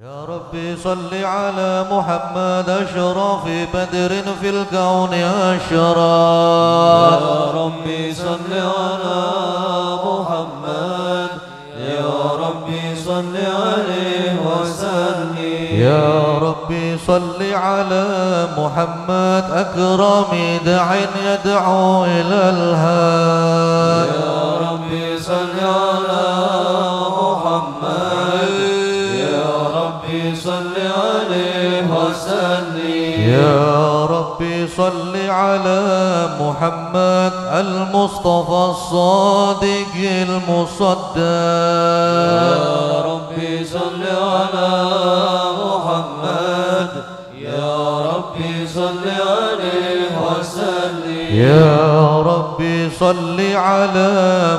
يا ربي صل على محمد أشرف بدر في الكون أشرف. يا ربي صل على محمد، يا ربي صل عليه وسلم. يا ربي صل على محمد أكرم داع يدعو إلى الهادي. يا ربي صل على محمد، يا ربي صل عليه وسلم. يا ربي صل على محمد المصطفى الصادق المصدق. يا ربي صل على محمد، يا ربي صل عليه وسلم. يا ربي صل على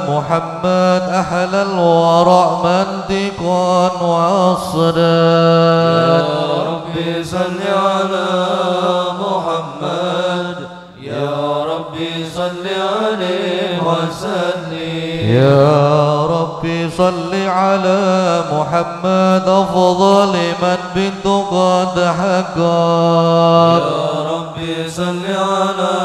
محمد أحلى الورع منطقا وأصلا. يا ربي صل على محمد، يا ربي صل عليه وسلم. يا ربي صل على محمد أفضل من بالتقى حقا. يا ربي صل على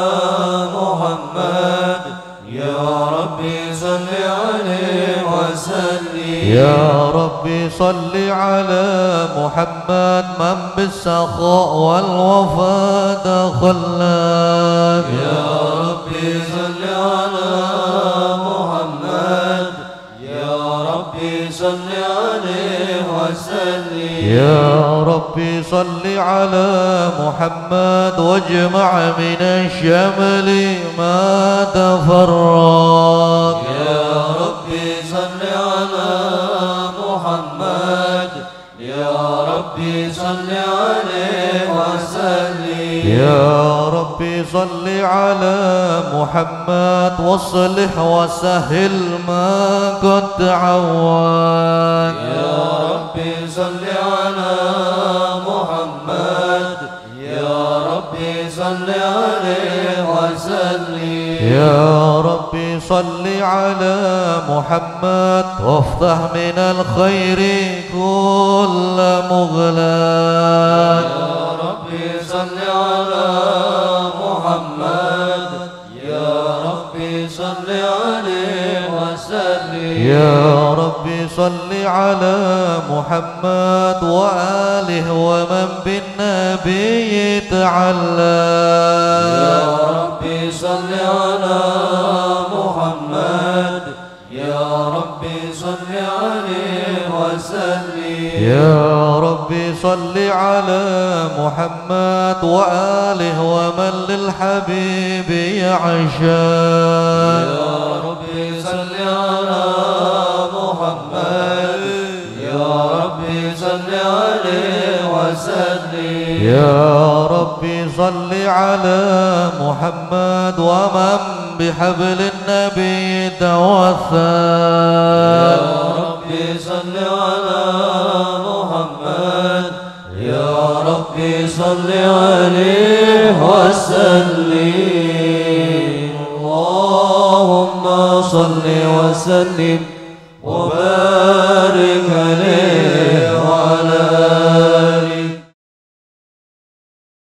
محمد، يا ربي صل عليه وسلم. يا ربي صل على محمد من بالسخاء والوفاء دخلنا. يا ربي صل على محمد، يا ربي صل عليه وسلم. يا ربي صل على محمد واجمع من الشمل ما تفرق. يا ربي صل على محمد، يا ربي صل عليه وسلم. يا ربي صل على محمد واصلح وسهل ما قد تعود. يا ربي صل على محمد، يا ربي صل عليه وسلم. يا ربي صل على محمد وافتح من الخير كل مغلاق. يا ربي صل على محمد، يا ربي صل عليه وسلم. يا ربي صل على محمد وآله ومن بالنبي تعلق. يا ربي صل على محمد، يا ربي صل عليه وسلم. يا ربي صل على محمد وآله ومن للحبيب يعشق. يا ربي صل على محمد، يا ربي صل عليه وسلم. يا ربي صل على محمد ومن بحبل النبي توثق. يا ربي صل على محمد، يا ربي صل عليه وسلم. اللهم صل وسلم وبارك عليه